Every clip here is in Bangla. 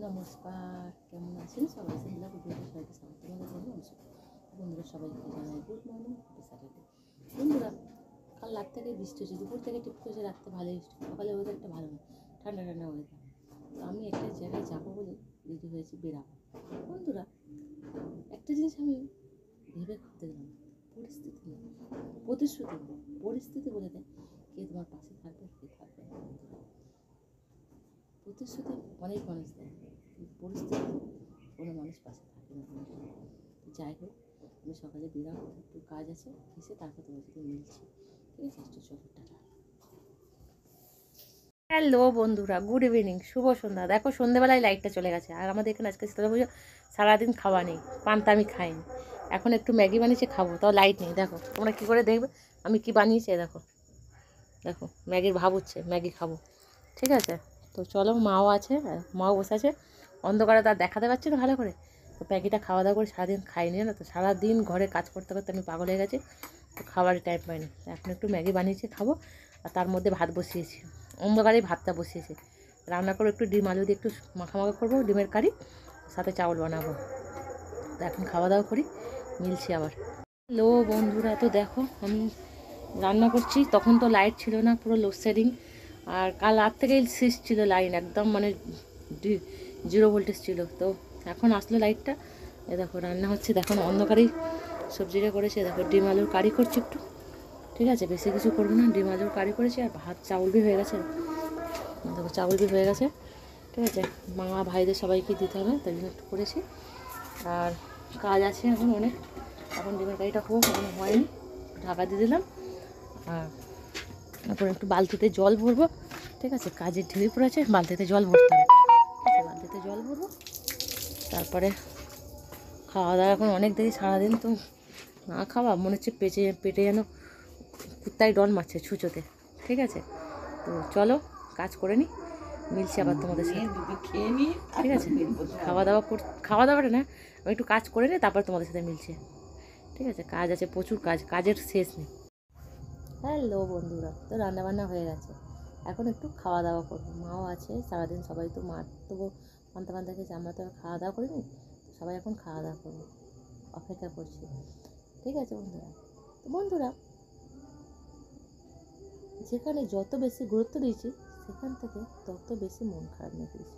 নমস্কার, কেমন আছেন সবাই? সিমলা ভিডিওতে সবাইকে স্বাগত। তোমাদের বন্ধু বন্ধুরা সবাইকে জানাই গুড মর্নিং, হ্যাপি স্যাটারডে। বন্ধুরা, কাল রাত থেকে বৃষ্টি হচ্ছে, দুপুর থেকে টিপ করেছে, রাত্রে ভালোই বৃষ্টি, সকালে ওয়েদারটা ভালো না, ঠান্ডা ঠান্ডা ওয়েদার। তো আমি একটা জায়গায় যাবো বলে রেডি হয়েছি, বেরাবো। বন্ধুরা, একটা জিনিস আমি ভেবে ভাবতে গেলাম, পরিস্থিতি নেই, প্রতিশ্রুতি নেই। পরিস্থিতি বলে দেয় কে তোমার পাশে থাকবে, কে থাকবে না। প্রতিশ্রুতি অনেক মানুষ দেয়, পরিস্থিতি কোনো মানুষ পাশে থাকে না। যাই হোক, আমি সকালে বেরাবো, একটু কাজ আছে, এসে তারপর তোমার সাথে মিলছি, ঠিক আছে? একটু চলো, টাটা। হ্যালো বন্ধুরা, গুড ইভিনিং, শুভ সন্ধ্যা। দেখো সন্ধ্যেবেলায় লাইটটা চলে গেছে, আর আমাদের এখানে আজকে শীতলা পুজো, সারাদিন খাওয়া নেই, পান্তা আমি খাইনি। এখন একটু ম্যাগি বানিয়েছে, খাবো, তাও লাইট নেই। দেখো তোমরা কী করে দেখবে আমি কি বানিয়েছি। দেখো দেখো ম্যাগির ভাব হচ্ছে, ম্যাগি খাবো, ঠিক আছে? তো চলো, মাও আছে, মাও বসে আছে, অন্ধকারে তার দেখাতে পারছি না ভালো করে। তো ম্যাগিটা খাওয়া দাওয়া করে সারাদিন খাইনি না, তো সারাদিন ঘরে কাজ করতে করতে আমি পাগল হয়ে গেছি, তো খাবারের টাইম পাইনি। এখন একটু ম্যাগি বানিয়েছি, খাবো। আর তার মধ্যে ভাত বসিয়েছি, অন্ধকারেই ভাতটা বসিয়েছি। রান্না করে একটু ডিম আলু দিয়ে একটু মাখামাখা করবো, ডিমের কারি, সাথে চাউল বানাবো। তো এখন খাওয়া দাওয়া করি, মিলছি আবার। হ্যালো বন্ধুরা, তো দেখো আমি রান্না করছি, তখন তো লাইট ছিল না, পুরো লোডশেডিং। আর কাল রাত থেকেই শেষ ছিল লাইন, একদম মানে 0 ভোল্টেজ ছিল। তো এখন আসলো লাইটটা, এ দেখো রান্না হচ্ছে, দেখো অন্ধকারেই সবজিটা করেছে। দেখো ডিম আলুর কারি করছি একটু, ঠিক আছে? বেশি কিছু করবো না, ডিম আলুর কারি করেছি, আর ভাত চাউল বি হয়ে গেছে। দেখো চাউল বি হয়ে গেছে, ঠিক আছে? মা ভাইদের সবাইকে দিতে হবে, তাই জন্য একটু করেছি। আর কাজ আছে এখন অনেক, এখন ডিমের কারিটা হোক, এখনো হয়নি, ঢাকা দিয়ে দিলাম। আর তারপর একটু বালতিতে জল ভরবো, ঠিক আছে? কাজের ঢিবি পড়েছে, বালতিতে জল ভরতে হবে, ঠিক আছে? বালতিতে জল ভরবো, তারপরে খাওয়া দাওয়া। এখন অনেক দেরি, সারাদিন তো না খাওয়া, মনে হচ্ছে পেটে যেন কুত্তায় ডল মারছে ছুঁচোতে, ঠিক আছে? তো চলো কাজ করে নিই, মিলছি আবার তোমাদের সাথে, ঠিক আছে? খাওয়া দাওয়াটা না, আমি একটু কাজ করে নিই, তারপর তোমাদের সাথে মিলছি, ঠিক আছে? কাজ আছে প্রচুর, কাজের শেষ নেই। হ্যালো বন্ধুরা, তো রান্নাবান্না হয়ে গেছে, এখন একটু খাওয়া দাওয়া করবো। মাও আছে, সারাদিন সবাই তো মার তো পান্তা খেয়েছে, আমরা তো খাওয়া দাওয়া করিনি, সবাই এখন খাওয়া দাওয়া করবো, অপেক্ষা করছি, ঠিক আছে বন্ধুরা? তো বন্ধুরা, যেখানে যত বেশি গুরুত্ব দিয়েছি, সেখান থেকে তত বেশি মন খারাপ নিয়ে দিয়েছি।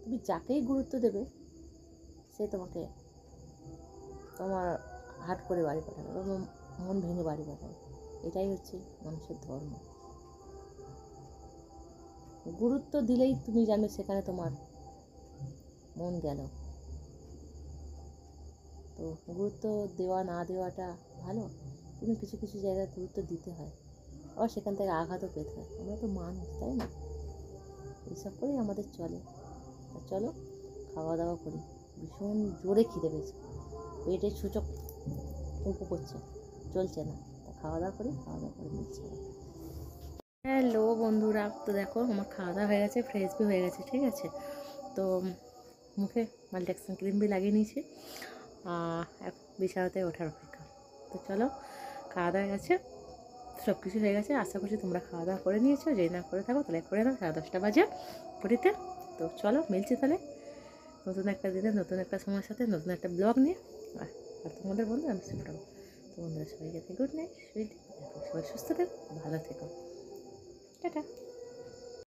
তুমি যাকেই গুরুত্ব দেবে, সে তোমাকে তোমার হাট করে বাড়ি পাঠাবে, বা মন ভেঙে বাড়ি পাঠাবে। এটাই হচ্ছে মানুষের ধর্ম। গুরুত্ব দিলেই তুমি জানবে সেখানে তোমার মন গেল। তো গুরুত্ব দেওয়া না দেওয়াটা ভালো, কিন্তু কিছু কিছু জায়গায় গুরুত্ব দিতে হয়, আবার সেখান থেকে আঘাতও পেতে হয়। আমরা তো মানুষ, তাই না? এইসব করেই আমাদের চলে। তা চলো খাওয়া দাওয়া করি, ভীষণ জোরে খিদে পেয়েছে, পেটে সূচক উঁকু করছে, চলছে না। তা খাওয়া দাওয়া করি, খাওয়া দাওয়া করে নিচ্ছি। হ্যালো বন্ধুরা, তো দেখো আমার খাওয়া দাওয়া হয়ে গেছে, ফ্রেশ বি হয়ে গেছে, ঠিক আছে? তো মুখে মাল্টিঅ্যাকশন ক্রিম বি লাগিয়ে নিয়েছি, বিছানাতে ওঠার অপেক্ষা। তো চলো, খাওয়া দাওয়া হয়ে গেছে, সব কিছু হয়ে গেছে, আশা করছি তোমরা খাওয়া দাওয়া করে নিয়েছো। যদি না করে থাকো তাহলে করে নাও, 10:30 বাজে ঘড়িতে। তো চলো মিলছি তাহলে নতুন একটা দিনে, নতুন একটা সময়ের সাথে, নতুন একটা ব্লগ নিয়ে। আর তোমাদের বন্ধু আমি শুনতাম। তো বন্ধুরা সবাইকে গুড নাইট, সুইট, সবাই সুস্থ থেকো, ভালো থেকো, টাটা।